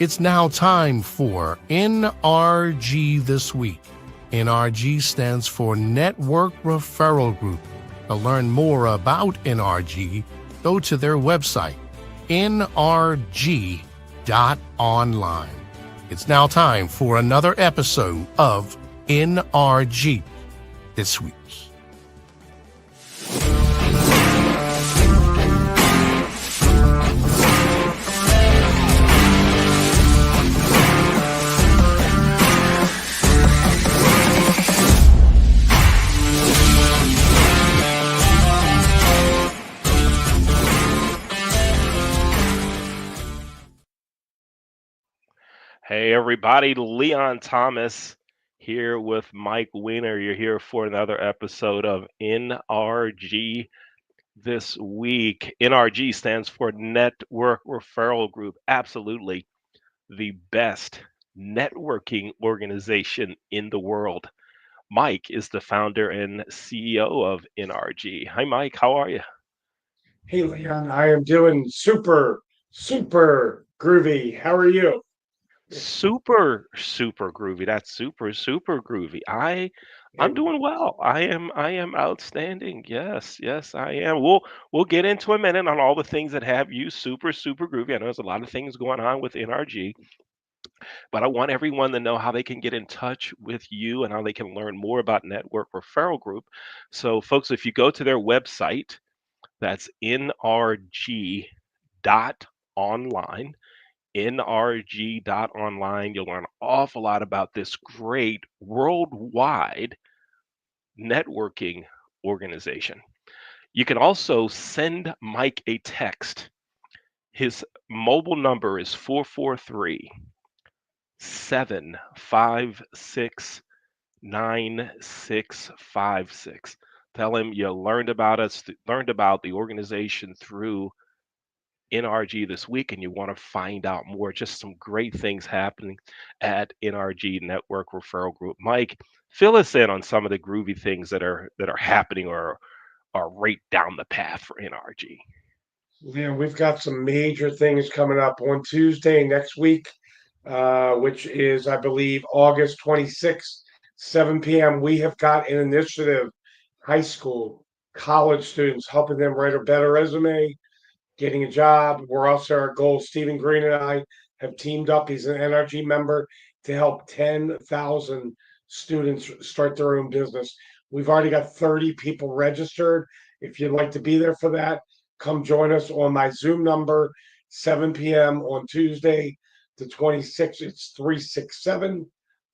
It's now time for NRG This Week. NRG stands for Network Referral Group. To learn more about NRG, go to their website, NRG.Online. It's now time for another episode of NRG This Week. Hey everybody, Leon Thomas here with Mike Weiner. You're here for another episode of NRG This Week. NRG stands for Network Referral Group. Absolutely the best networking organization in the world. Mike is the founder and CEO of NRG. Hi Mike, how are you? Hey, Leon, I am doing super groovy. How are you? Super groovy. That's super groovy. I'm Hey, doing well. I am outstanding. Yes, I am. We'll get into a minute on all the things that have you super groovy. I know there's a lot of things going on with NRG, but I want everyone to know how they can get in touch with you and how they can learn more about Network Referral Group. So folks, if you go to their website, that's nrg.online, nrg.online. You'll learn an awful lot about this great worldwide networking organization. You can also send Mike a text. His mobile number is 443 756 9656. Tell him you learned about us, learned about the organization through NRG This Week and you want to find out more, just some great things happening at NRG Network Referral Group. Mike, fill us in on some of the groovy things that are happening or are right down the path for NRG. Leon, we've got some major things coming up on Tuesday next week, which is, I believe, August 26th, 7 p.m. We have got an initiative, high school, college students, helping them write a better resume, getting a job. We're also, our goal, Stephen Green and I have teamed up. He's an NRG member to help 10,000 students start their own business. We've already got 30 people registered. If you'd like to be there for that, come join us on my Zoom number, 7 p.m. on Tuesday, the 26th. It's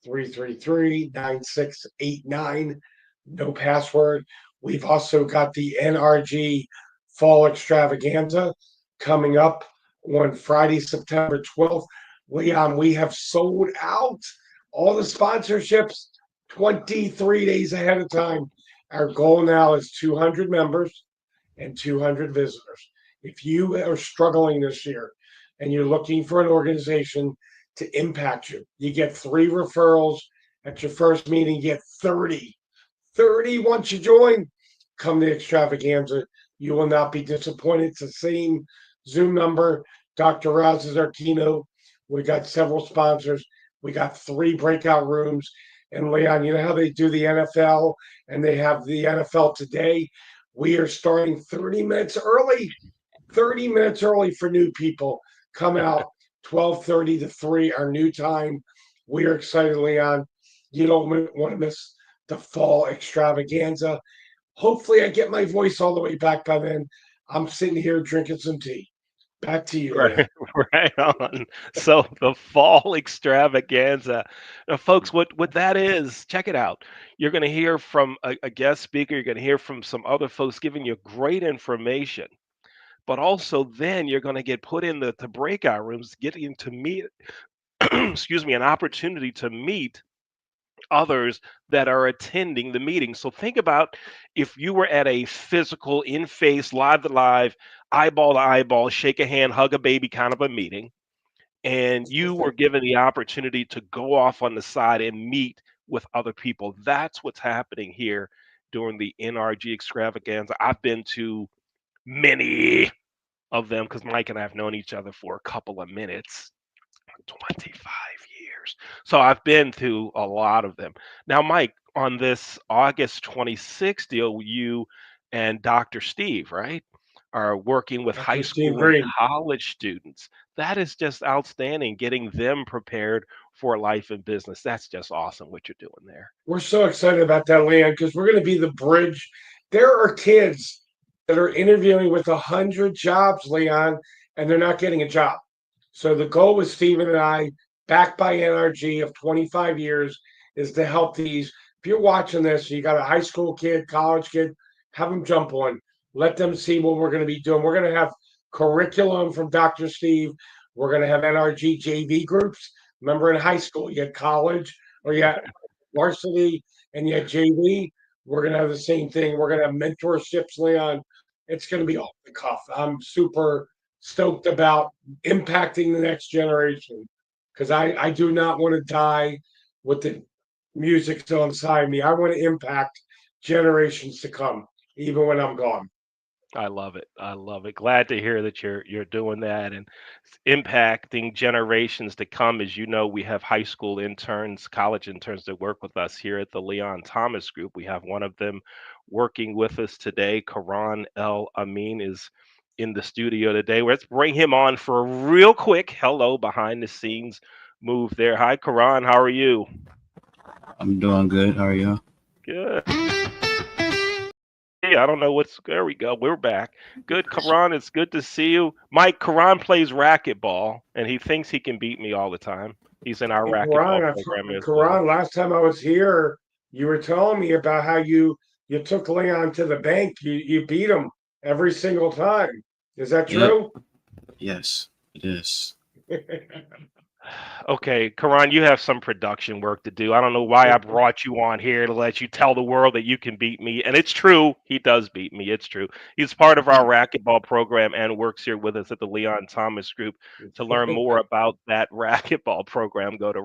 367-333-9689. No password. We've also got the NRG Fall Extravaganza coming up on Friday, September 12th. Leon, we have sold out all the sponsorships 23 days ahead of time. Our goal now is 200 members and 200 visitors. If you are struggling this year and you're looking for an organization to impact you, you get 3 referrals at your first meeting, you get 30 once you join. Come to Extravaganza. You will not be disappointed. It's the same Zoom number. Dr. Raz is our keynote. We got several sponsors. We got 3 breakout rooms. And Leon, you know how they do the NFL and they have the NFL Today? We are starting 30 minutes early. 30 minutes early for new people. Come out 12:30 to 3, our new time. We are excited, Leon. You don't want to miss the Fall Extravaganza. Hopefully I get my voice all the way back by then. I'm sitting here drinking some tea. Back to you, Right, Leon. right on. So the fall extravaganza, now, folks, what that is, check it out. You're going to hear from a guest speaker. You're going to hear from some other folks giving you great information. But also, then you're going to get put in the breakout rooms, getting to meet, excuse me, an opportunity to meet others that are attending the meeting. So think about if you were at a physical, in face, live to live, eyeball to eyeball, shake a hand, hug a baby kind of a meeting, and you were given the opportunity to go off on the side and meet with other people. That's what's happening here during the NRG extravaganza. I've been to many of them because Mike and I have known each other for a couple of minutes. 25 years. So I've been to a lot of them. Now, Mike, on this August 26th deal, you and Dr. Steve, right, are working with high Dr. Steve school and Green. college students. That is just outstanding, getting them prepared for life and business. That's just awesome what you're doing there. We're so excited about that, Leon, because we're going to be the bridge. There are kids that are interviewing with 100 jobs, Leon, and they're not getting a job. So the goal with Stephen and I, backed by NRG of 25 years, is to help these. If you're watching this, you got a high school kid, college kid, have them jump on. Let them see what we're going to be doing. We're going to have curriculum from Dr. Steve. We're going to have NRG JV groups. Remember in high school, you had college or you had varsity and you had JV. We're going to have the same thing. We're going to have mentorships, Leon. It's going to be off the cuff. I'm super stoked about impacting the next generation because I do not want to die with the music still inside me. I want to impact generations to come, even when I'm gone. I love it. I love it. Glad to hear that you're doing that and impacting generations to come. As you know, we have high school interns, college interns that work with us here at the Leon Thomas Group. We have one of them working with us today. Karan El Amin is in the studio today. Let's bring him on for a real quick hello behind the scenes move there. Hi, Karan. How are you? I'm doing good. How are you? Good. I don't know what's there we go. We're back. Good, Karan. It's good to see you. Mike, Karan plays racquetball and he thinks he can beat me all the time. He's in our And racquetball program as well. Karan, last time I was here, you were telling me about how you took Leon to the bank. You beat him every single time. Is that Yep. true? Yes, it is. Okay, Karan, you have some production work to do. I don't know why I brought you on here to let you tell the world that you can beat me. And it's true. He does beat me. It's true. He's part of our racquetball program and works here with us at the Leon Thomas Group. To learn more about that racquetball program, go to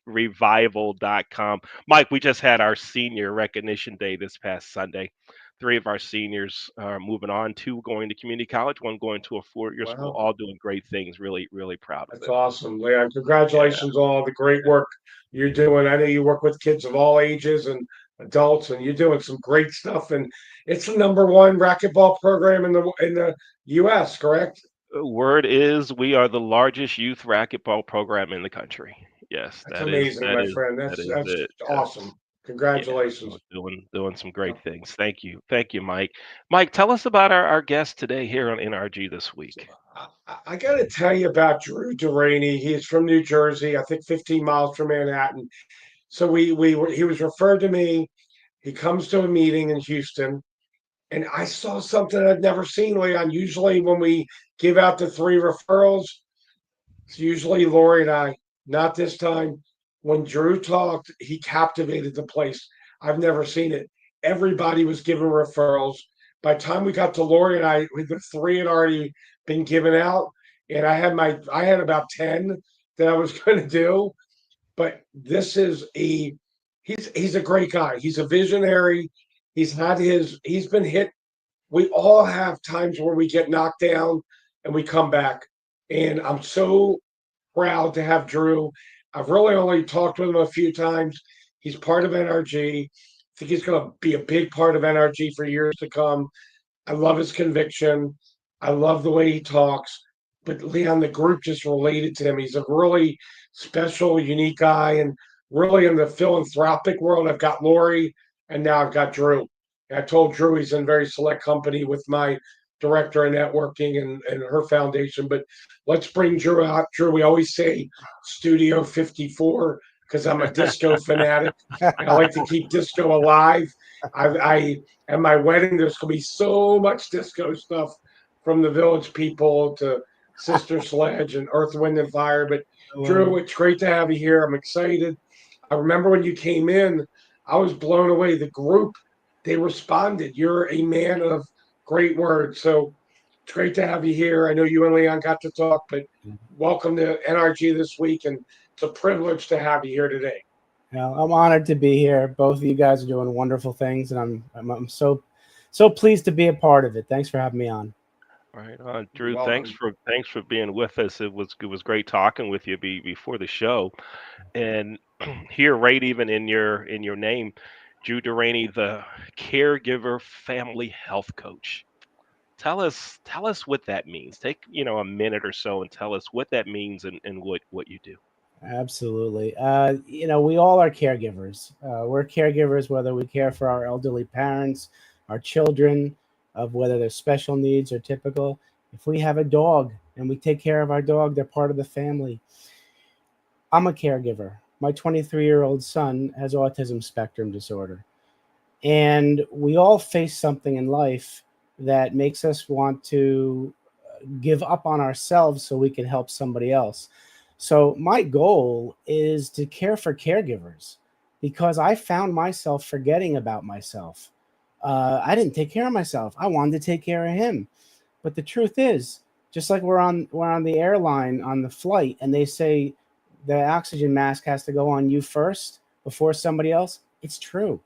racquetballrevival.com. Mike, we just had our senior recognition day this past Sunday. Three of our seniors are moving on, two going to community college, one going to a four-year school, Wow. all doing great things. Really, really proud of That's them. awesome, Leon. Yeah. Congratulations on all the great work you're doing. I know you work with kids of all ages and adults, and you're doing some great stuff. And it's the number one racquetball program in the U.S. Correct? Word is we are the largest youth racquetball program in the country. Yes, That's amazing, my friend. that is That's it. awesome. Yeah, Congratulations. so doing some great things. Thank you, Mike. Mike, tell us about our guest today here on NRG this So week. I got to tell you about Drew Delaney. He's from New Jersey, I think 15 miles from Manhattan. So he was referred to me. He comes to a meeting in Houston, and I saw something I'd never seen, Leon. Usually, when we give out the three referrals, it's usually Lori and I. Not this time. When Drew talked, he captivated the place. I've never seen it. Everybody was giving referrals. By the time we got to Lori and I, the three had already been given out, and I had about 10 that I was going to do. But this is a he's a great guy. He's a visionary. He's been hit. We all have times where we get knocked down and we come back. And I'm so proud to have Drew. I've really only talked with him a few times. He's part of NRG. I think he's going to be a big part of NRG for years to come. I love his conviction. I love the way he talks. But Leon, the group just related to him. He's a really special, unique guy. And really in the philanthropic world, I've got Lori and now I've got Drew. And I told Drew he's in very select company with my director of networking and her foundation. But let's bring Drew out. Drew, we always say Studio 54 because I'm a disco fanatic and I like to keep disco alive. I at my wedding, there's gonna be so much disco stuff from the Village People to Sister Sledge and Earth, Wind and Fire. But Drew, it's great to have you here. I'm excited. I remember when you came in, I was blown away. The group, they responded. You're a man of great words. So it's great to have you here. I know you and Leon got to talk, but welcome to NRG this week. And it's a privilege to have you here today. I'm honored to be here. Both of you guys are doing wonderful things, and I'm so pleased to be a part of it. Thanks for having me on. Right, You're Drew. welcome. Thanks for being with us. It was great talking with you before the show, and here, right, even in your name, Drew Duraney, the caregiver family health coach. Tell us what that means. Take a minute or so and tell us what that means and what you do. Absolutely. We all are caregivers. We're caregivers, whether we care for our elderly parents, our children, of whether they're special needs or typical. If we have a dog and we take care of our dog, they're part of the family. I'm a caregiver. My 23-year-old son has autism spectrum disorder. And we all face something in life that makes us want to give up on ourselves so we can help somebody else. So my goal is to care for caregivers because I found myself forgetting about myself. I didn't take care of myself. I wanted to take care of him. But the truth is, just like we're on the airline on the flight and they say the oxygen mask has to go on you first before somebody else, it's true.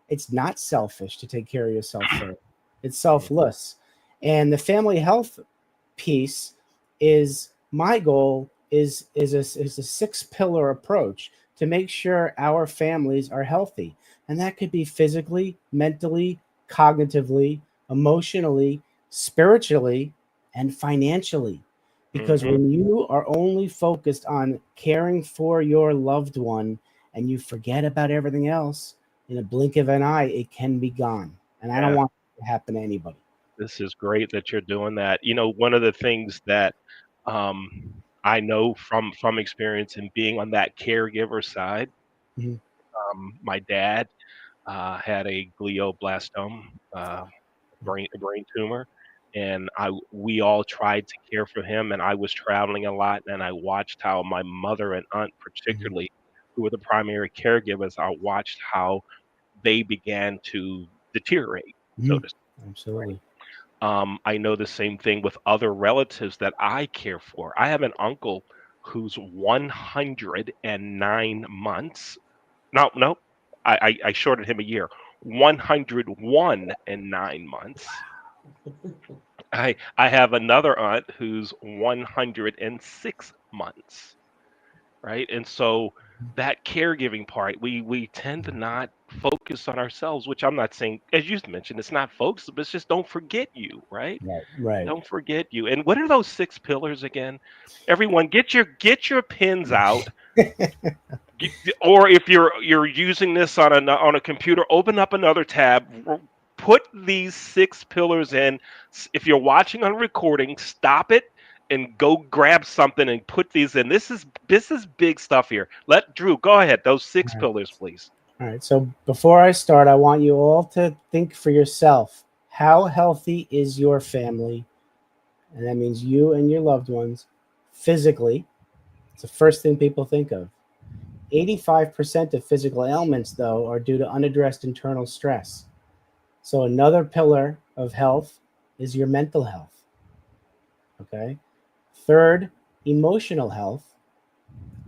It's not selfish to take care of yourself first. It's selfless. And the family health piece is my goal is a six pillar approach to make sure our families are healthy. And that could be physically, mentally, cognitively, emotionally, spiritually, and financially. Because Hmm. when you are only focused on caring for your loved one and you forget about everything else, in a blink of an eye, it can be gone. And I don't Yeah, want it to happen to anybody. this is great that you're doing that. One of the things that um, I know from experience and being on that caregiver side, Mhm. my dad had a glioblastoma, a brain tumor, and we all tried to care for him, and I was traveling a lot, and I watched how my mother and aunt, Mhm. particularly, who were the primary caregivers, I watched how they began to deteriorate, so Mhm. to speak. Right? Absolutely. I know the same thing with other relatives that I care for. I have an uncle who's 109 months. No, no, I shorted him a year. 101 and 9 months. I have another aunt who's 106 months, right? And so that caregiving part, we tend to not focus on ourselves, which I'm not saying, as you mentioned, it's not focused, but it's just don't forget you, right? Right. Right. Don't forget you. And what are those six pillars again? Everyone, get your pins out. Or if you're using this on a computer, open up another tab. Put these six pillars in. If you're watching on recording, stop it and go grab something and put these in. This is big stuff here. Let Drew go ahead. Those six All right. pillars, please. All right. So before I start, I want you all to think for yourself. How healthy is your family? And that means you and your loved ones physically. It's the first thing people think of. 85% of physical ailments, though, are due to unaddressed internal stress. So another pillar of health is your mental health. Okay. Third, emotional health.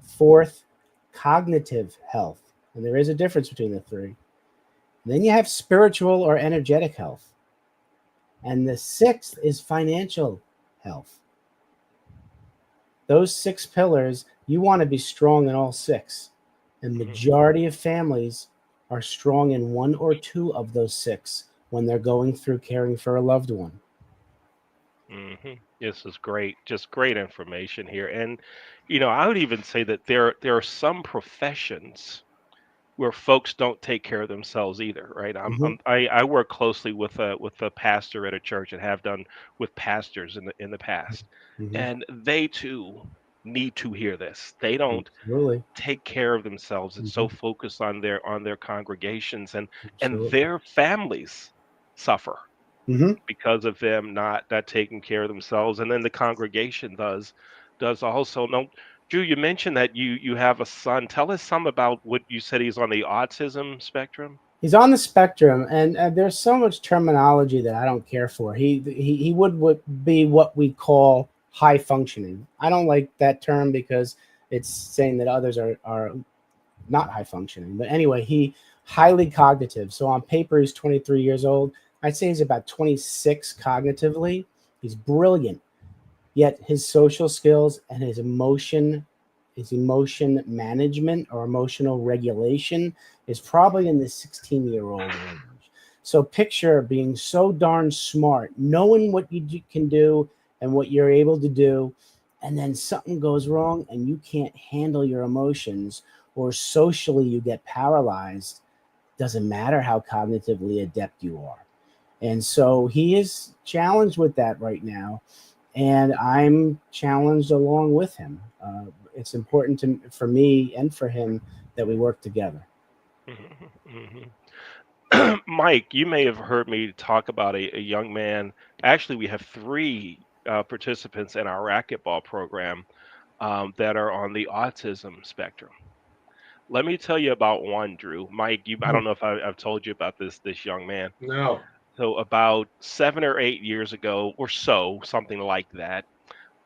Fourth, cognitive health. And there is a difference between the three. Then you have spiritual or energetic health. And the sixth is financial health. Those six pillars, you want to be strong in all six. The Hmm. majority of families are strong in one or two of those six when they're going through caring for a loved one. Hmm. This is great. Just great information here. And I would even say that there are some professions where folks don't take care of themselves either, right? Hmm. I work closely with a pastor at a church and have done with pastors in the past, Hmm. and they too need to hear this. They don't Absolutely. take care of themselves and so Hmm. focused on their congregations, and Absolutely. their families suffer Hmm. because of them not taking care of themselves, and then the congregation does also. No, Drew, you mentioned that you have a son. Tell us some about what you said. He's on the autism spectrum. He's on the spectrum, and there's so much terminology that I don't care for. He would be what we call high functioning. I don't like that term because it's saying that others are not high functioning. But anyway, he highly cognitive. So on paper, he's 23 years old. I'd say he's about 26 cognitively. He's brilliant, yet his social skills and his emotion management or emotional regulation is probably in the 16-year-old range. So picture being so darn smart, knowing what can do and what you're able to do, and then something goes wrong and you can't handle your emotions, or socially you get paralyzed. Doesn't matter how cognitively adept you are. And so he is challenged with that right now, and I'm challenged along with him. It's important for me and for him that we work together. Mhm, Mike, you may have heard me talk about a young man. Actually, we have three participants in our racquetball program that are on the autism spectrum. Let me tell you about one, Drew. Mike, I don't know if I've told you about this young man. No. So about 7 or 8 years ago, or so, something like that,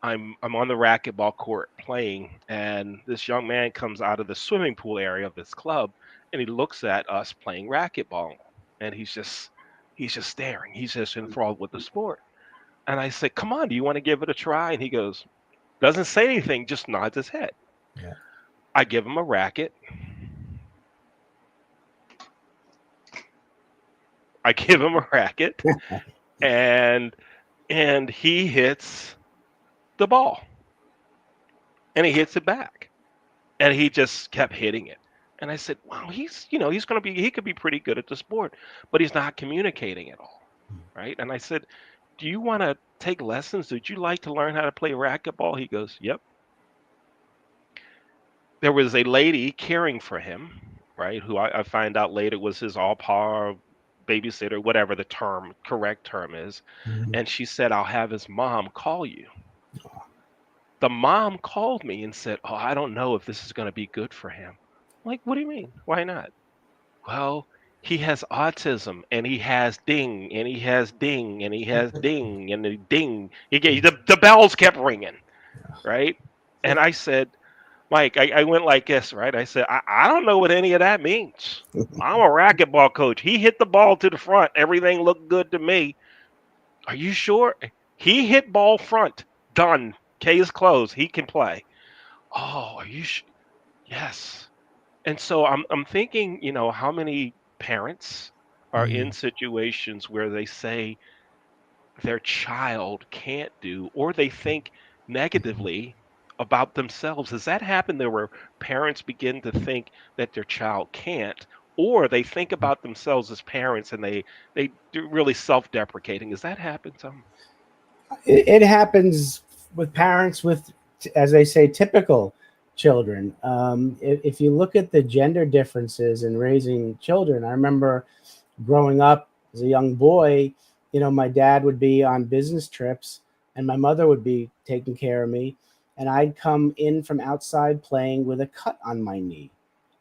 I'm on the racquetball court playing, and this young man comes out of the swimming pool area of this club, and he looks at us playing racquetball, and he's just staring. He's just enthralled with the sport. And I said, "Come on, do you want to give it a try?" And he goes, doesn't say anything, just nods his head. Yeah. I give him a racket. I give him a racket, and he hits the ball, and he hits it back, and he just kept hitting it. And I said, "Wow, he's going to be he could be pretty good at the sport, but he's not communicating at all, right?" And I said, "Do you want to take lessons? Would you like to learn how to play racquetball?" He goes, "Yep." There was a lady caring for him, right? Who I find out later was his all-par babysitter, whatever the correct term is. Mhm. And she said, "I'll have his mom call you." The mom called me and said, "Oh, I don't know if this is going to be good for him." I'm like, "What do you mean? Why not?" "Well, he has autism, and he has ding, and he has ding, and he has ding, and the ding." The bells kept ringing, right? And I said, "Mike," I went like this, right? I said, I don't know what any of that means. I'm a racquetball coach. He hit the ball to the front. Everything looked good to me. Are you sure?" "He hit ball front. Done. Case closed. He can play." "Oh, are you sure?" "Yes." And so I'm thinking, how many parents are in Mhm. situations where they say their child can't do, or they think negatively about themselves. Has that happened there where parents begin to think that their child can't, or they think about themselves as parents and they do really self-deprecating? Has that happened some? It happens with parents with, as they say, typical children. If you look at the gender differences in raising children, I remember growing up as a young boy, my dad would be on business trips and my mother would be taking care of me. And I'd come in from outside playing with a cut on my knee.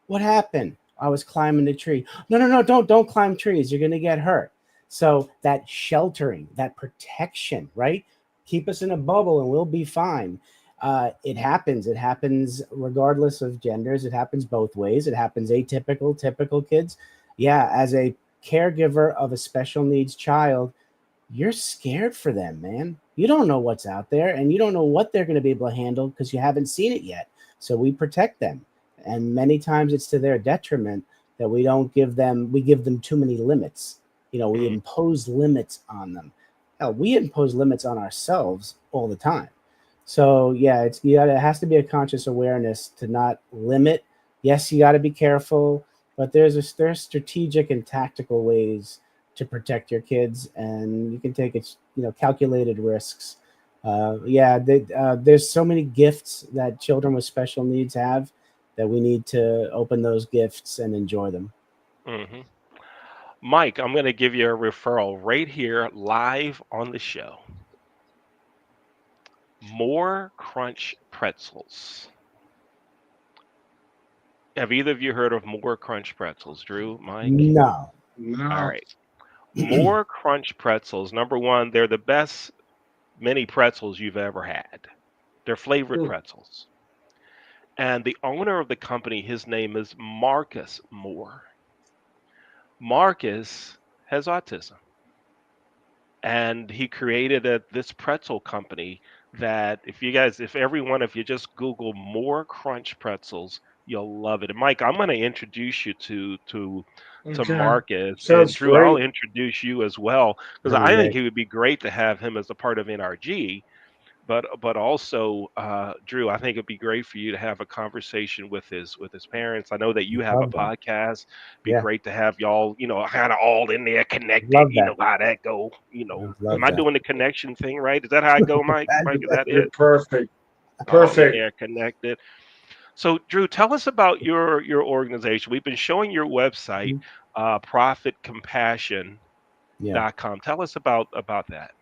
What happened? I was climbing the tree. No, no, no, don't climb trees. You're going to get hurt. So that sheltering, that protection, right? Keep us in a bubble and we'll be fine. It happens. It happens regardless of genders. It happens both ways. It happens atypical, typical kids. Yeah, as a caregiver of a special needs child, you're scared for them, man. You don't know what's out there and you don't know what they're going to be able to handle because you haven't seen it yet. So we protect them. And many times it's to their detriment that we give them too many limits. We Mm, impose limits on them. Hell, we impose limits on ourselves all the time. So yeah, it has to be a conscious awareness to not limit. Yes, you got to be careful. but there's strategic and tactical ways to protect your kids, and you can take it, calculated risks. There's so many gifts that children with special needs have that we need to open those gifts and enjoy them. Hmm. Mike, I'm going to give you a referral right here live on the show. More Crunch Pretzels. Have either of you heard of More Crunch Pretzels? Drew, Mike? No. All No. right. More Crunch Pretzels. Number one, they're the best mini pretzels you've ever had. They're flavored Mm. pretzels. And the owner of the company, his name is Marcus Moore. Marcus has autism. And he created this pretzel company that if everyone, if you just Google More Crunch Pretzels, you'll love it. And Mike, I'm going to introduce you to Okay. Marcus, and Sounds Drew, I'll great. introduce you as well because That'd be I think great. it would be great to have him as a part of NRG. But also, Drew, I think it'd be great for you to have a conversation with his parents. I know that you have a Love that. podcast. Be Yeah, great to have y'all, kind of all in there connected. love You that. know how that go. Am Love I that. doing the connection thing right? Is that how I go, Mike? Mike, is that You're it? perfect. All in Perfect. there connected. So, Drew, tell us about your organization. We've been showing your website, Mhm. profitcompassion.com. Yeah. Tell us about that.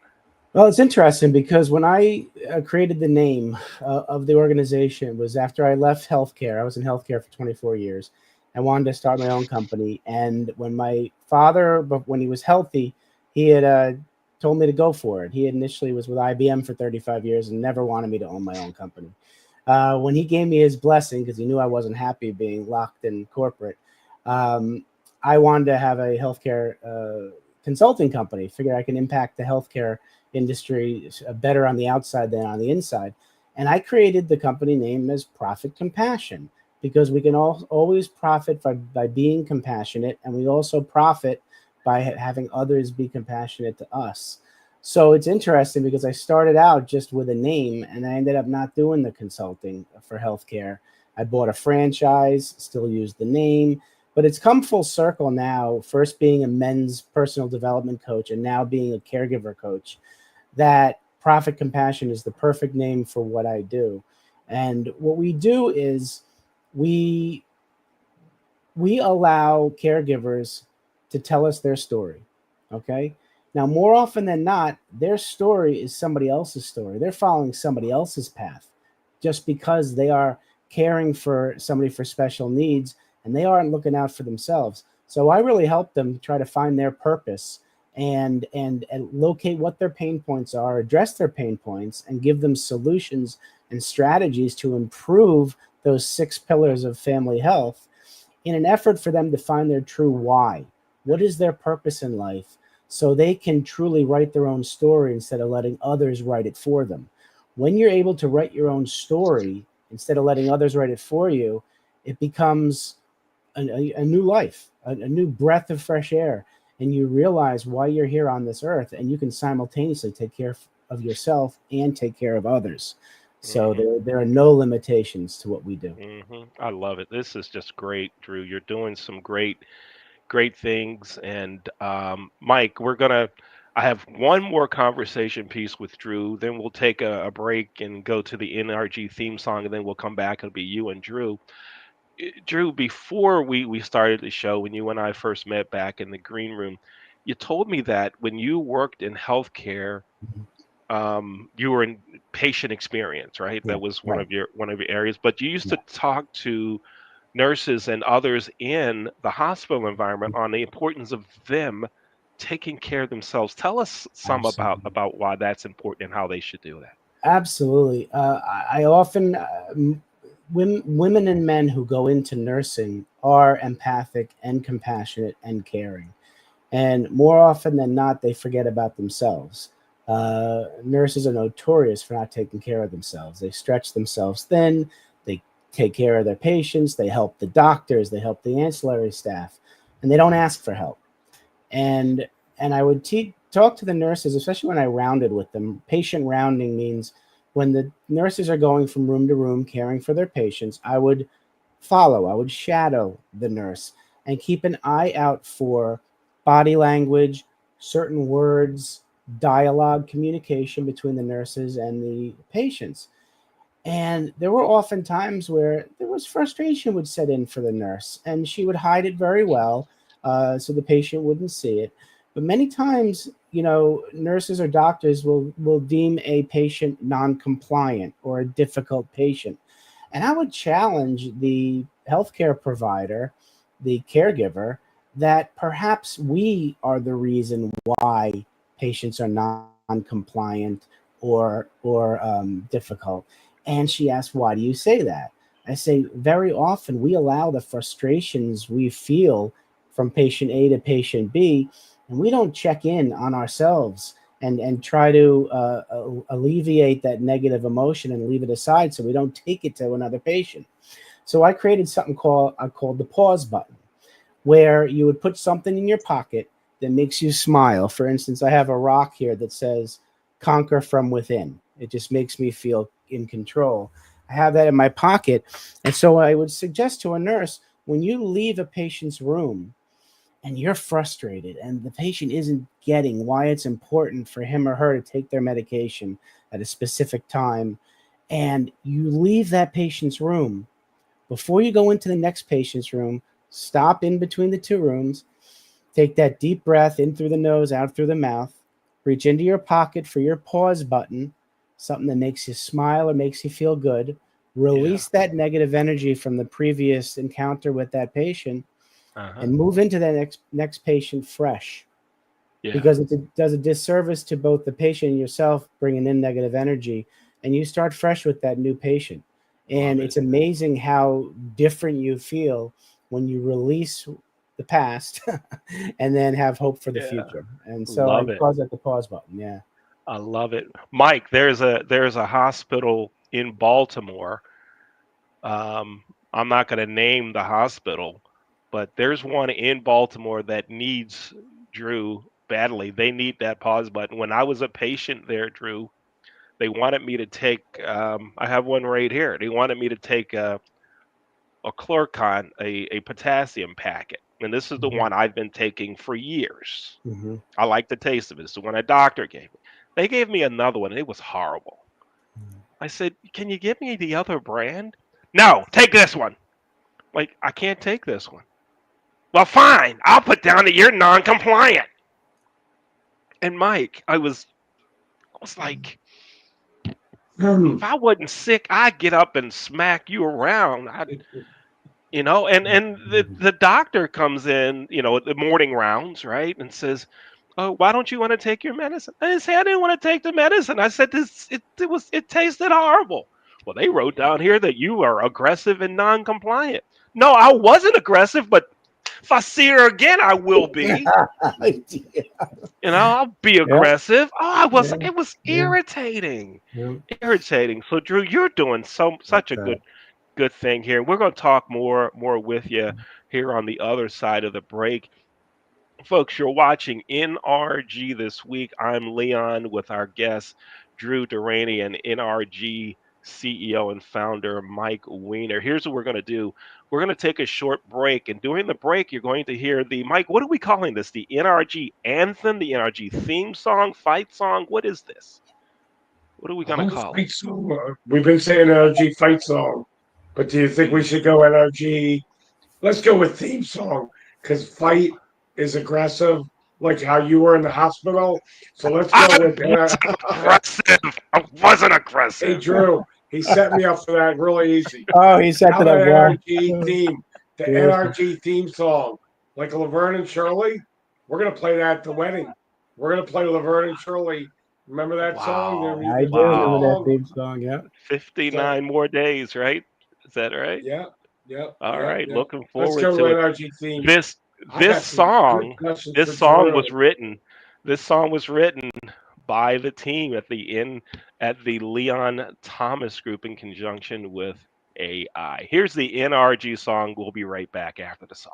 Well, it's interesting because when I created the name of the organization, it was after I left healthcare. I was in healthcare for 24 years. I wanted to start my own company. And when my father, but when he was healthy, he had told me to go for it. He initially was with IBM for 35 years and never wanted me to own my own company. When he gave me his blessing, because he knew I wasn't happy being locked in corporate, um, I wanted to have a healthcare consulting company, figure I can impact the healthcare industry better on the outside than on the inside. And I created the company name as Profit Compassion because we can always profit by being compassionate, and we also profit by having others be compassionate to us. So it's interesting because I started out just with a name and I ended up not doing the consulting for healthcare. I bought a franchise, still use the name, but it's come full circle now, first being a men's personal development coach and now being a caregiver coach, that Profit Compassion is the perfect name for what I do. And what we do is we we allow caregivers to tell us their story. Okay. Now, more often than not, their story is somebody else's story. They're following somebody else's path just because they are caring for somebody for special needs and they aren't looking out for themselves. So I really help them try to find their purpose and locate what their pain points are, address their pain points, and give them solutions and strategies to improve those 6 pillars of family health in an effort for them to find their true why. What is their purpose in life? So they can truly write their own story instead of letting others write it for them. When you're able to write your own story instead of letting others write it for you, it becomes a new life, a new breath of fresh air. And you realize why you're here on this earth, and you can simultaneously take care of yourself and take care of others. So Hmm. there are no limitations to what we do. I love it. This is just great, Drew. You're doing some great things. And Mike, I have one more conversation piece with Drew. Then we'll take a break and go to the NRG theme song, and then we'll come back. It'll be you and Drew. Drew, before we started the show, when you and I first met back in the green room, you told me that when you worked in healthcare, you were in patient experience, right? Yeah, That was right. one of your areas. But you used Yeah. to talk to nurses and others in the hospital environment on the importance of them taking care of themselves. Tell us some Absolutely. about why that's important and how they should do that. Absolutely. I often, women and men who go into nursing are empathic and compassionate and caring. And more often than not, they forget about themselves. Nurses are notorious for not taking care of themselves. They stretch themselves thin. They take care of their patients. They help the doctors. They help the ancillary staff, and they don't ask for help. And I would talk to the nurses, especially when I rounded with them. Patient rounding means when the nurses are going from room to room caring for their patients, I would follow, I would shadow the nurse. and keep an eye out for body language, certain words, dialogue, communication between the nurses and the patients. And there were often times where there was frustration would set in for the nurse, and she would hide it very well, so the patient wouldn't see it. But many times, nurses or doctors will deem a patient non-compliant or a difficult patient. And I would challenge the healthcare provider, the caregiver, that perhaps we are the reason why patients are non-compliant or difficult. And she asked, "Why do you say that?" I say, very often we allow the frustrations we feel from patient A to patient B, and we don't check in on ourselves and try to alleviate that negative emotion and leave it aside so we don't take it to another patient. So I created something called the pause button, where you would put something in your pocket that makes you smile. For instance, I have a rock here that says "Conquer from Within." It just makes me feel in control. I have that in my pocket. And so I would suggest to a nurse, when you leave a patient's room and you're frustrated and the patient isn't getting why it's important for him or her to take their medication at a specific time, and you leave that patient's room, before you go into the next patient's room, stop in between the two rooms, take that deep breath in through the nose, out through the mouth, reach into your pocket for your pause button, something that makes you smile or makes you feel good, release that negative energy from the previous encounter with that patient, and move into that next patient fresh. Because it does a disservice to both the patient and yourself, bringing in negative energy, and you start fresh with that new patient. And it's amazing how different you feel when you release the past and then have hope for the future. And so I cause that the pause button. Yeah. I love it. Mike, there's a hospital in Baltimore. I'm not going to name the hospital, but there's one in Baltimore that needs Drew badly. They need that pause button. When I was a patient there, Drew, they wanted me to take, I have one right here. They wanted me to take a Chlorcon, a potassium packet. And this is the one I've been taking for years. I like the taste of it. It's the one a doctor gave me. They gave me another one, and it was horrible. I said, "Can you give me the other brand?" "No, take this one." Like, I can't take this one. "Well, fine. I'll put down that you're non-compliant." And Mike, I was like, if I wasn't sick, I'd get up and smack you around. And the doctor comes in, at the morning rounds, right, and says, "Oh, why don't you want to take your medicine?" I didn't say I didn't want to take the medicine. I said it tasted horrible. "Well, they wrote down here that you are aggressive and non-compliant." "No, I wasn't aggressive, but if I see her again, I will be. I'll be aggressive." It was irritating. Irritating. So Drew, you're doing such a good thing here. We're going to talk more with you here on the other side of the break. Folks, you're watching NRG This Week. I'm Leon with our guest, Drew Duraney, and NRG CEO and founder, Mike Weiner. Here's what we're going to do. We're going to take a short break, and during the break, you're going to hear Mike, what are we calling this? The NRG anthem, the NRG theme song, fight song? What is this? What are we going to call it? We've been saying NRG fight song, but do you think we should go NRG? Let's go with theme song, because fight is aggressive, like how you were in the hospital. So let's go with aggressive. I wasn't aggressive. Hey, Drew, he set me up for that really easy. Oh, he set it up. NRG theme, the NRG theme song, like Laverne and Shirley. We're gonna play that at the wedding. We're gonna play Laverne and Shirley. Remember that song? I do remember that theme song. Yeah. 59 more days, right? Is that right? Yeah. All right. Yeah. Looking forward to it. NRG theme. This song was written by the team at the Leon Thomas Group in conjunction with AI. Here's the NRG song. We'll be right back after the song.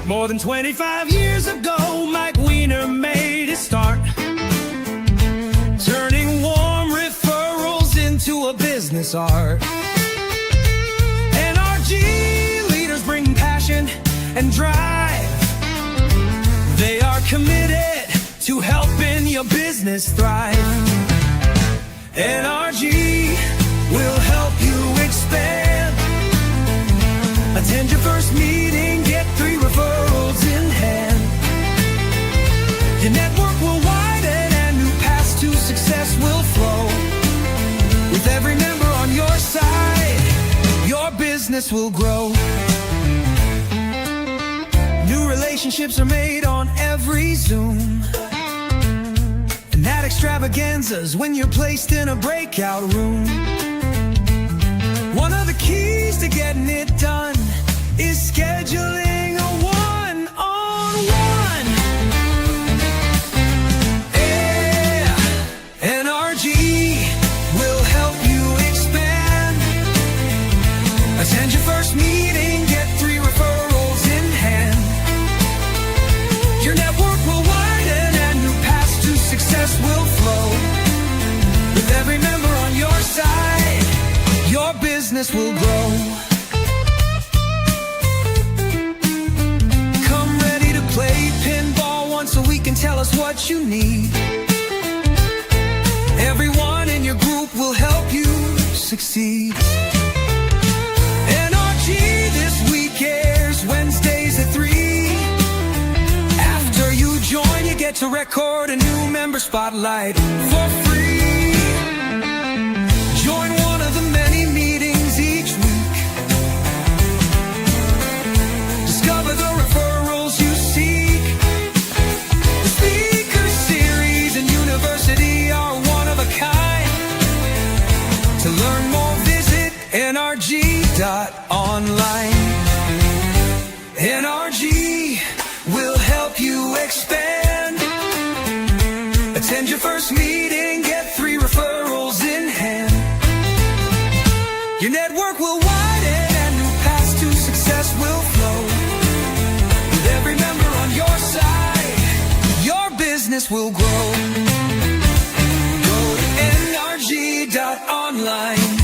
More than 25 years ago, Mike Weiner made his start. business art. NRG leaders bring passion and drive. They are committed to helping your business thrive. NRG will help you expand. Attend your first meeting, get 3 referrals in hand. Your network will widen and new paths to success will flow. With every member on your side, your business will grow. New relationships are made on every Zoom. And that extravaganza's when you're placed in a breakout room. One of the keys to getting it done is scheduling a one-on-one. Yeah, NRG will help you expand. Attend your first meeting, get 3 referrals in hand. Your network will widen and new paths to success will flow. With every member on your side, your business will grow. Come ready to play pinball once a week and tell us what you need. Everyone in your group will help you succeed. NRG This week airs Wednesdays at 3. After you join, you get to record a new member spotlight for free. Join one of the many meetings each week. Discover the referrals you seek. The speaker series and university are one of a kind. To learn more, visit NRG.Online. NRG will help you expand. Attend your first meeting, get 3 referrals in hand. Your network will widen and new paths to success will flow. With every member on your side, your business will grow. Go to NRG.Online.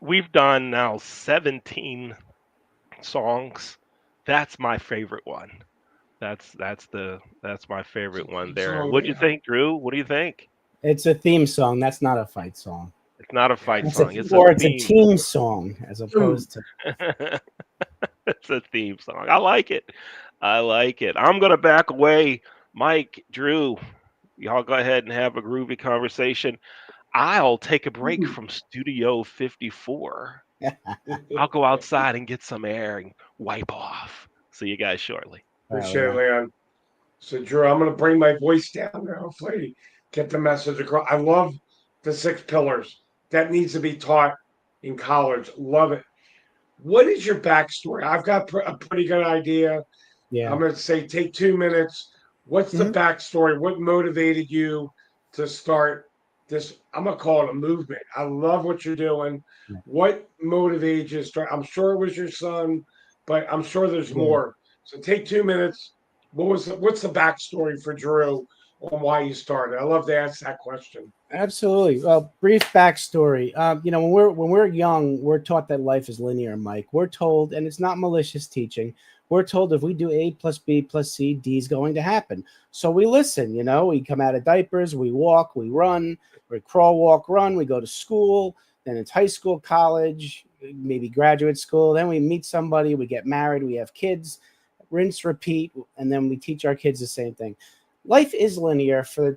We've done now 17 songs. That's my favorite one. That's my favorite one there. Song, What do you yeah. think, Drew? What do you think? It's a theme song. That's not a fight song. It's not a fight It's song. a, It's or a it's a theme. team song as opposed to. It's a theme song. I like it. I like it. I'm gonna back away. Mike, Drew, y'all go ahead and have a groovy conversation. I'll take a break from Studio 54. I'll go outside and get some air and wipe off. See you guys shortly. Appreciate it, Leon. So, Drew, I'm going to bring my voice down there. Hopefully, get the message across. I love the 6 pillars. That needs to be taught in college. Love it. What is your backstory? I've got a pretty good idea. Yeah. I'm going to say take 2 minutes. What's the backstory? What motivated you to start this? I'm going to call it a movement. I love what you're doing. Yeah. What motivated you to start? I'm sure it was your son, but I'm sure there's more. So take 2 minutes. What's the backstory for Drew on why you started? I love to ask that question. Absolutely. Well, brief backstory. When we're young, we're taught that life is linear, Mike. We're told, and it's not malicious teaching. We're told if we do A plus B plus C, D is going to happen. So we listen. We come out of diapers, we walk, we run, we crawl, walk, run. We go to school. Then it's high school, college, maybe graduate school. Then we meet somebody, we get married, we have kids. Rinse, repeat, and then we teach our kids the same thing. Life is linear for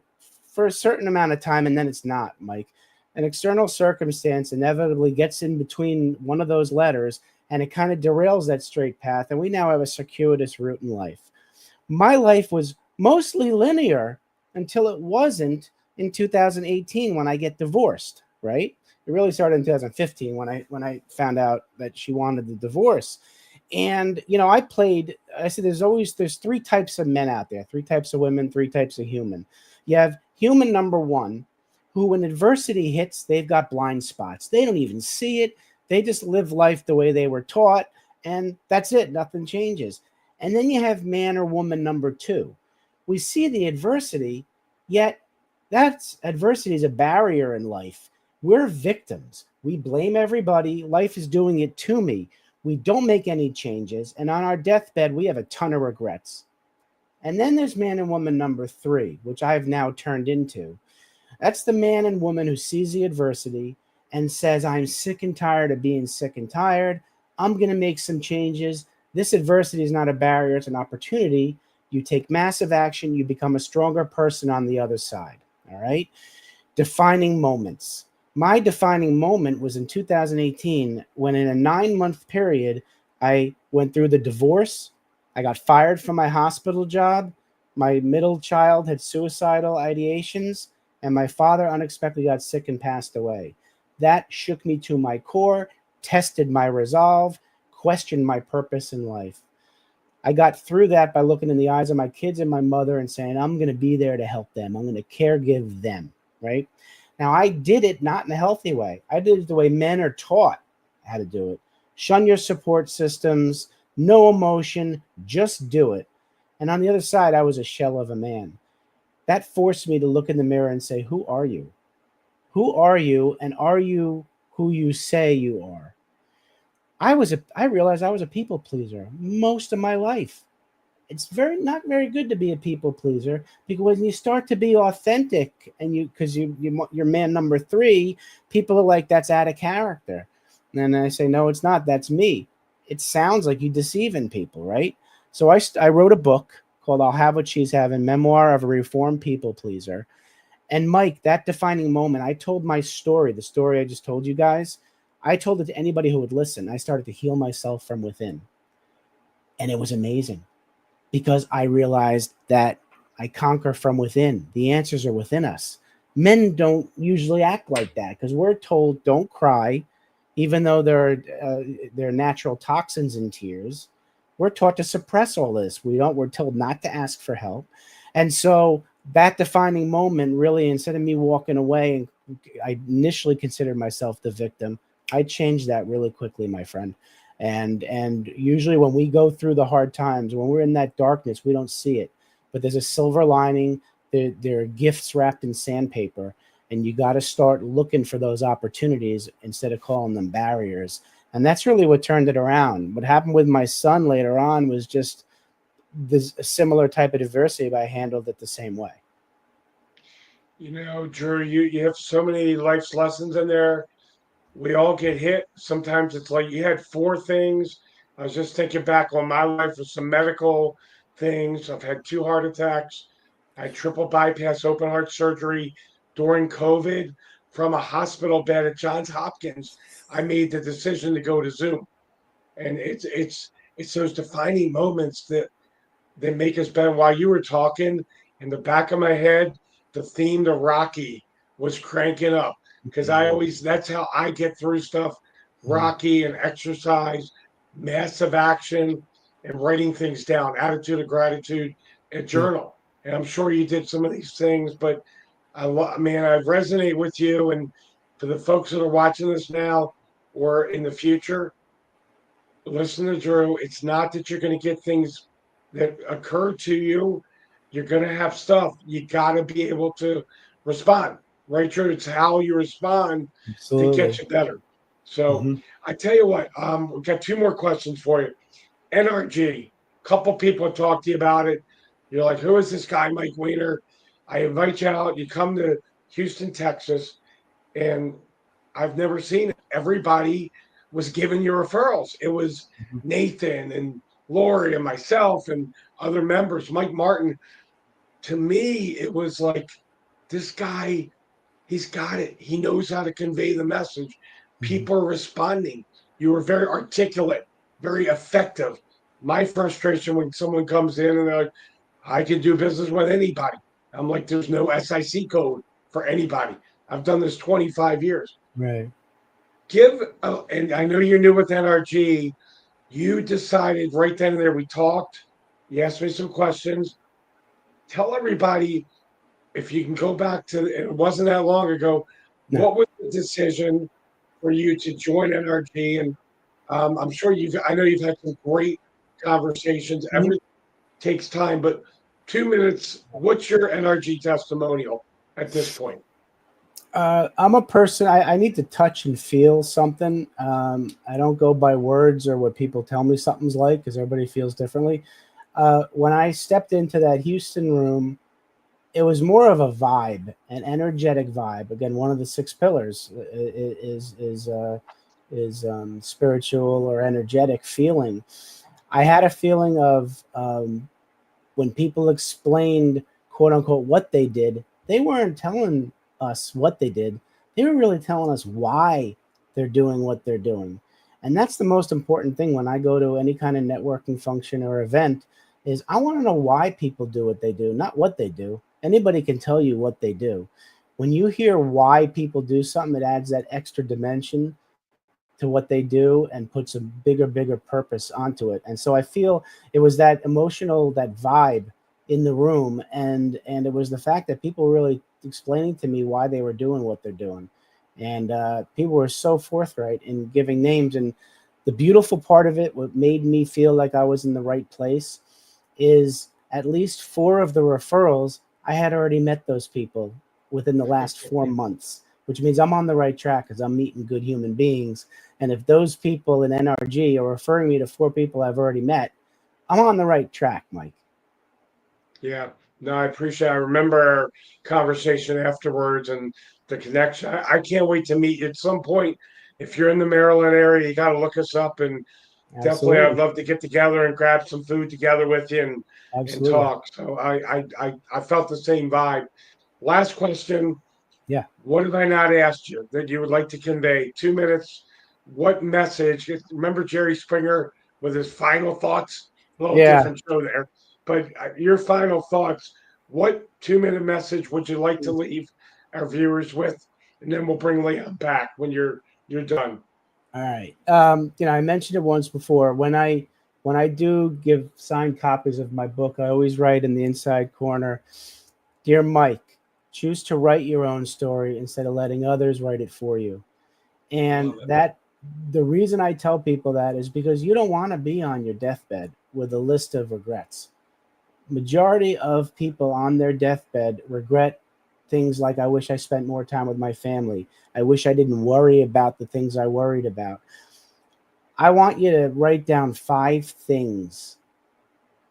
a certain amount of time, and then it's not, Mike. An external circumstance inevitably gets in between one of those letters, and it kind of derails that straight path, and we now have a circuitous route in life. My life was mostly linear until it wasn't in 2018 when I get divorced, right? It really started in 2015 when I found out that she wanted the divorce. And, I said, there's 3 types of men out there, 3 types of women, 3 types of human. You have human number 1, who, when adversity hits, they've got blind spots. They don't even see it. They just live life the way they were taught, and that's it. Nothing changes. And then you have man or woman number two. We see the adversity, yet that's adversity is a barrier in life. We're victims. We blame everybody. Life is doing it to me. We don't make any changes. And on our deathbed, we have a ton of regrets. And then there's man and woman number three, which I've now turned into. That's the man and woman who sees the adversity and says, I'm sick and tired of being sick and tired. I'm going to make some changes. This adversity is not a barrier, it's an opportunity. You take massive action, you become a stronger person on the other side. All right. Defining moments. My defining moment was in 2018 when, in a 9-month period, I went through the divorce. I got fired from my hospital job. My middle child had suicidal ideations, and my father unexpectedly got sick and passed away. That shook me to my core, tested my resolve, questioned my purpose in life. I got through that by looking in the eyes of my kids and my mother and saying, I'm going to be there to help them. I'm going to caregive them, right? Now, I did it not in a healthy way. I did it the way men are taught how to do it. Shun your support systems, no emotion, just do it. And on the other side, I was a shell of a man. That forced me to look in the mirror and say, who are you? Who are you? And are you who you say you are? I realized I was a people pleaser most of my life. It's not very good to be a people pleaser, because when you start to be authentic and you're man number three, people are like, that's out of character. And I say, no, it's not. That's me. It sounds like you deceiving people, right? So I wrote a book called I'll Have What She's Having, Memoir of a Reformed People Pleaser. And Mike, that defining moment, I told my story, the story I just told you guys. I told it to anybody who would listen. I started to heal myself from within. And it was amazing, because I realized that I conquer from within. The answers are within us. Men don't usually act like that, because we're told don't cry, even though there are natural toxins in tears. We're taught to suppress all this. We're told not to ask for help. And so that defining moment, really, instead of me walking away, and I initially considered myself the victim, I changed that really quickly, my friend. And usually when we go through the hard times, when we're in that darkness, we don't see it. But there's a silver lining. There are gifts wrapped in sandpaper, and you got to start looking for those opportunities instead of calling them barriers. And that's really what turned it around. What happened with my son later on was just this a similar type of adversity, but I handled it the same way. You know, Drew, you have so many life's lessons in there. We all get hit. Sometimes it's like you had four things. I was just thinking back on my life with some medical things. I've had 2 heart attacks. I had triple bypass open heart surgery during COVID from a hospital bed at Johns Hopkins. I made the decision to go to Zoom. And it's those defining moments that make us better. While you were talking, in the back of my head, the theme to Rocky was cranking up, because that's how I get through stuff. Rocky and exercise, massive action, and writing things down, attitude of gratitude, and journal. And I'm sure you did some of these things, but man, I resonate with you. And for the folks that are watching this now or in the future, listen to Drew. It's not that you're going to get things that occur to you. You're going to have stuff. You got to be able to respond, right, Drew? It's how you respond that gets Absolutely. you better. So Hmm. I tell you what, we've got 2 more questions for you. NRG, couple people talk to you about it. You're like, who is this guy, Mike Weiner? I invite you out. You come to Houston, Texas, and I've never seen it. Everybody was giving you referrals. It was Nathan and Lori and myself and other members, Mike Martin. To me, it was like, this guy, he's got it. He knows how to convey the message. Hmm. People are responding. You were very articulate, very effective. My frustration when someone comes in and they're like, I can do business with anybody. I'm like, there's no SIC code for anybody. I've done this 25 years. Right. And I know you're new with NRG. You decided right then and there, we talked. You asked me some questions. Tell everybody if you can go back to, it wasn't that long ago, No. what was the decision for you to join NRG? And I'm sure I know you've had some great conversations. Mhm. Everything takes time, but 2 minutes, what's your NRG testimonial at this point? I'm a person, I need to touch and feel something. I don't go by words or what people tell me something's like because everybody feels differently. When I stepped into that Houston room, it was more of a vibe, an energetic vibe. Again, one of the six pillars is spiritual or energetic feeling. I had a feeling of when people explained, quote unquote, what they did, they weren't telling us what they did. They were really telling us why they're doing what they're doing. And that's the most important thing when I go to any kind of networking function or event is I want to know why people do what they do, not what they do. Anybody can tell you what they do. When you hear why people do something, it adds that extra dimension to what they do and puts a bigger purpose onto it. And so I feel it was that emotional, that vibe in the room, and it was the fact that people were really explaining to me why they were doing what they're doing, and people were so forthright in giving names. And the beautiful part of it, what made me feel like I was in the right place, is at least four of the referrals I had already met those people within the last 4 months, which means I'm on the right track because I'm meeting good human beings. And if those people in NRG are referring me to four people I've already met, I'm on the right track, Mike. Yeah, no, I appreciate it. I remember our conversation afterwards and the connection. I can't wait to meet you at some point. If you're in the Maryland area, you got to look us up, and definitely I'd Absolutely. love to get together and grab some food together with you and Absolutely. talk. So I felt the same vibe. Last question. Yeah. What have I not asked you that you would like to convey? 2 minutes. What message? Remember Jerry Springer with his final thoughts? A little Yeah. different show there. But your final thoughts. What 2 minute message would you like to leave our viewers with? And then we'll bring Leon back when you're done. All right. I mentioned it once before. When I do give signed copies of my book, I always write in the inside corner, "Dear Mike, choose to write your own story instead of letting others write it for you." And Love it. that the reason I tell people that is because you don't want to be on your deathbed with a list of regrets. Majority of people on their deathbed regret things like, I wish I spent more time with my family. I wish I didn't worry about the things I worried about. I want you to write down 5 things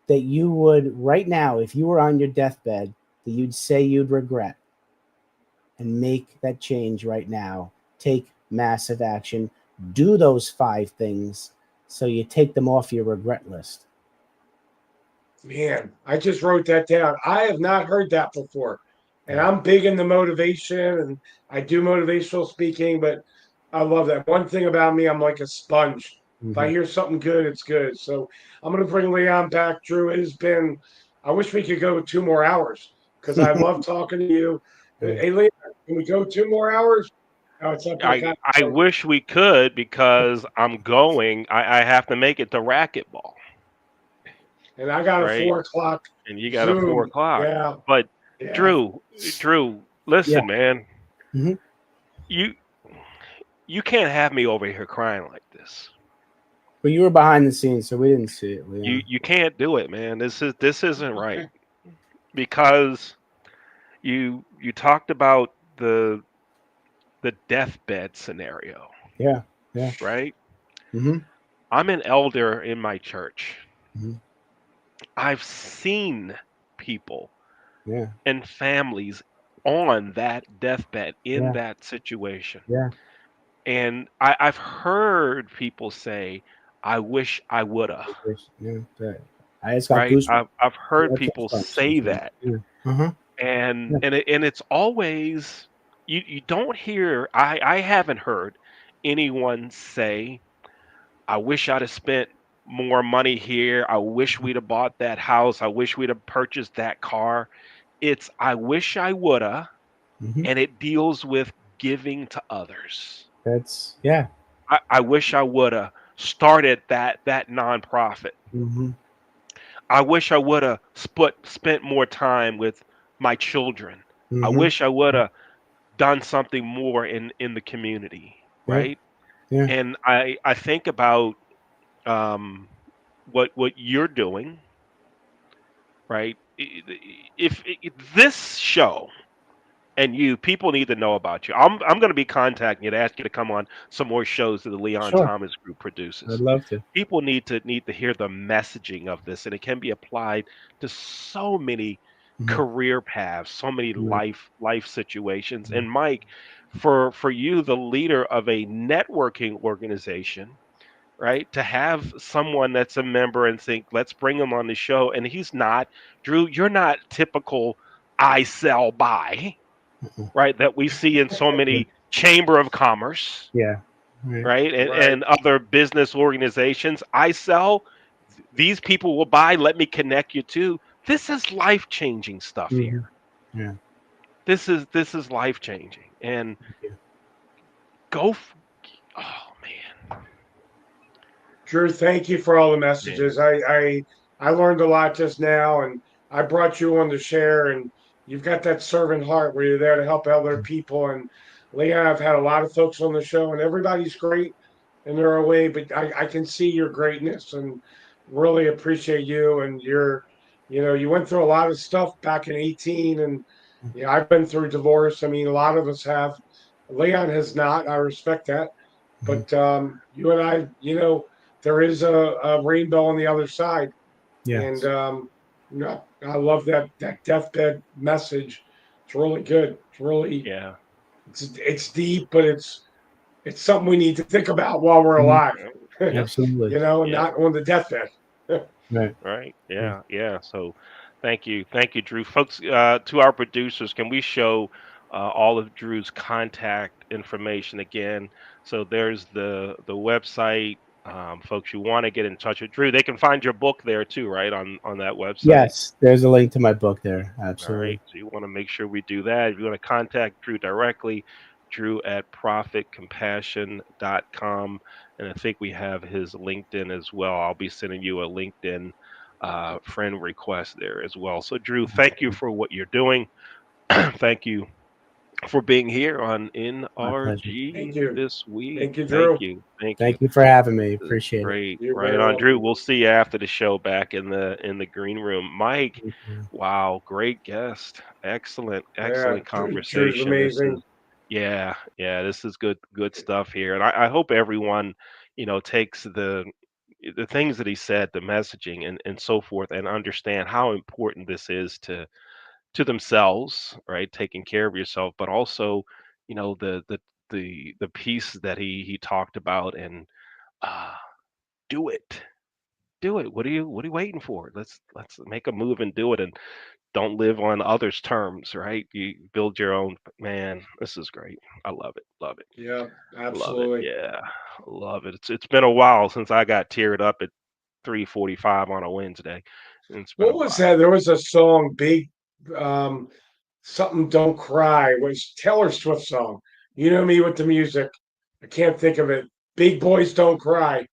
that you would right now, if you were on your deathbed, that you'd say you'd regret, and make that change right now. Take massive action. Do those 5 things so you take them off your regret list. Man, I just wrote that down. I have not heard that before. And Yeah. I'm big into motivation and I do motivational speaking, but I love that. One thing about me, I'm like a sponge. If I Mm-hmm. hear something good, it's good. So I'm going to bring Leon back. Drew, it has been, I wish we could go 2 more hours because I love talking to you. Yeah. Hey, Leon, can we go 2 more hours? No, it's up to the I conversation. wish we could because I'm going. I have to make it to racquetball, And I got a right? 4 o'clock And you got a four Zoom. o'clock. Yeah, But yeah. Drew, Yeah. listen, man, Mm-hmm. you you can't have me over here crying like this. But you were behind the scenes, so we didn't see it, You Leon. you can't do it, man. This isn't right because you talked about the deathbed scenario, Yeah. Yeah. right? Mm-hmm. I'm an elder in my church. Mm-hmm. I've seen people Yeah. and families on that deathbed in Yeah. that situation. Yeah. And I've heard people say, I wish I woulda, Yeah. I just got right? goosebumps. I've I heard got people goosebumps. say that. Yeah. Uh-huh. And Yeah. it's always you don't hear I haven't heard anyone say, I wish I'd have spent more money here. I wish we'd have bought that house. I wish we'd have purchased that car. It's I wish I woulda, Mm-hmm. and it deals with giving to others. That's yeah. I wish I woulda started that nonprofit. Mm-hmm. I wish I woulda spent more time with my children. I Mhm. wish I would have done something more in the community, Yeah. right? Yeah. And I think about um, what you're doing, right? If this show and you people need to know about you. I'm going to be contacting you to ask you to come on some more shows that the Leon Sure. Thomas Group I'd produces. love to. People need to hear the messaging of this, and it can be applied to so many Mhm. career paths, so many Right. life situations. Mhm. And Mike, for you, the leader of a networking organization, right? To have someone that's a member and think, let's bring him on the show, and he's not. Drew, you're not typical I sell buy, Mhm. right? That we see in so Yeah. many chamber of commerce, Yeah. Right. right? And, Right. and other business organizations. I sell, these people will buy, let me connect you to. This is life-changing stuff here. Mhm. Yeah. This is life-changing. And Thank you. go oh man. Drew, thank you for all the Man. messages. I learned a lot just now, and I brought you on to share. And you've got that servant heart where you're there to help other people. And Leah, I've had a lot of folks on the show, and everybody's great in their own way. But I can see your greatness, and really appreciate you. And you went through a lot of stuff back in 18, and yeah, I've been through divorce. I mean, a lot of us have. Leon has not. I respect that. Mhm. But you and I, there is a rainbow on the other side, and Yes. I love that deathbed message. It's really good. Yeah. It's deep, but it's something we need to think about while we're Mhm. alive. Yep. Absolutely. Yep. Not on the deathbed. Right. Right. Yeah. Yeah. So thank you, Drew. Folks, to our producers, can we show all of Drew's contact information again? So there's the website. Folks, you want to get in touch with Drew, they can find your book there too, right? On that website. Yes. There's a link to my book there. All right. Absolutely. So you want to make sure we do that. If you want to contact Drew directly, Drew at profitcompassion.com. And I think we have his LinkedIn as well. I'll be sending you a LinkedIn friend request there as well. So, Drew, thank you for what you're doing. Thank you for being here on My pleasure. Thank NRG you. this week. Thank you, Thank Drew. you. Thank you. Thank you for having me. This is Appreciate it. great. You're Right very on, Drew. welcome. We'll see you after the show back in the green room. Mike, Thank you. wow, great guest. Excellent, Yeah, excellent Drew's conversation. This is amazing. yeah, this is good stuff here. And I hope everyone, takes the things that he said, the messaging and so forth, and understand how important this is to themselves, right? Taking care of yourself, but also, the piece that he talked about and uh do it. Do it. What are you waiting for? Let's make a move and do it and don't live on others' terms, right? You build your own. Man, this is great. I love it. Love it. Yeah, Love it. absolutely. Yeah. Love it. It's been a while since I got teared up at 3:45 on a Wednesday. It's been a What was while. that? There was a song, big, um, something "Don't Cry" was Taylor Swift song. You know me with the music. I can't think of it. Big Boys Don't Cry.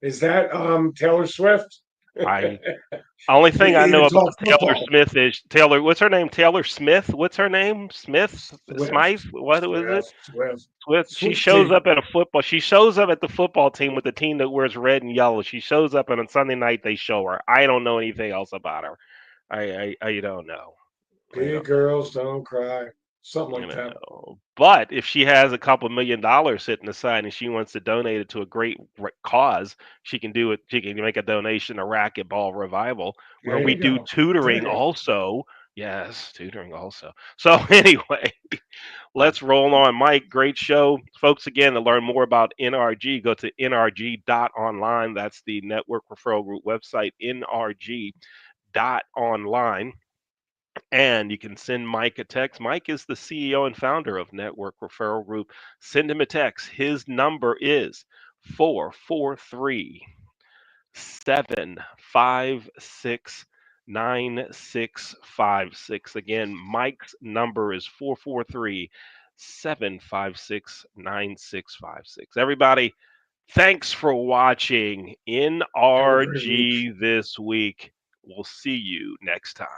Is that Taylor Swift? I Only It thing I know even about talks Taylor football. Smith is Taylor. What's her name? Taylor Smith. What's her name? Smythe. Swift, What was it? Swift, Swift. She shows Swifty. up at a football. She shows up at the football team with the team that wears red and yellow. She shows up, and on Sunday night they show her. I don't know anything else about her. I don't know. I Big don't know. girls don't cry. Something like that. But if she has a couple $1 million sitting aside and she wants to donate it to a great cause, she can do it. She can make a donation to Racquetball Revival, where There we you do go. tutoring Hey, also. Yes, tutoring also. So anyway, let's roll on. Mike, great show. Folks, again, to learn more about NRG, go to NRG.Online. That's the Network Referral Group website, NRG.Online. And you can send Mike a text. Mike is the CEO and founder of Network Referral Group. Send him a text. His number is 443 756 9656. Again, Mike's number is 443 756 9656. Everybody, thanks for watching have a great week. NRG this week. We'll see you next time.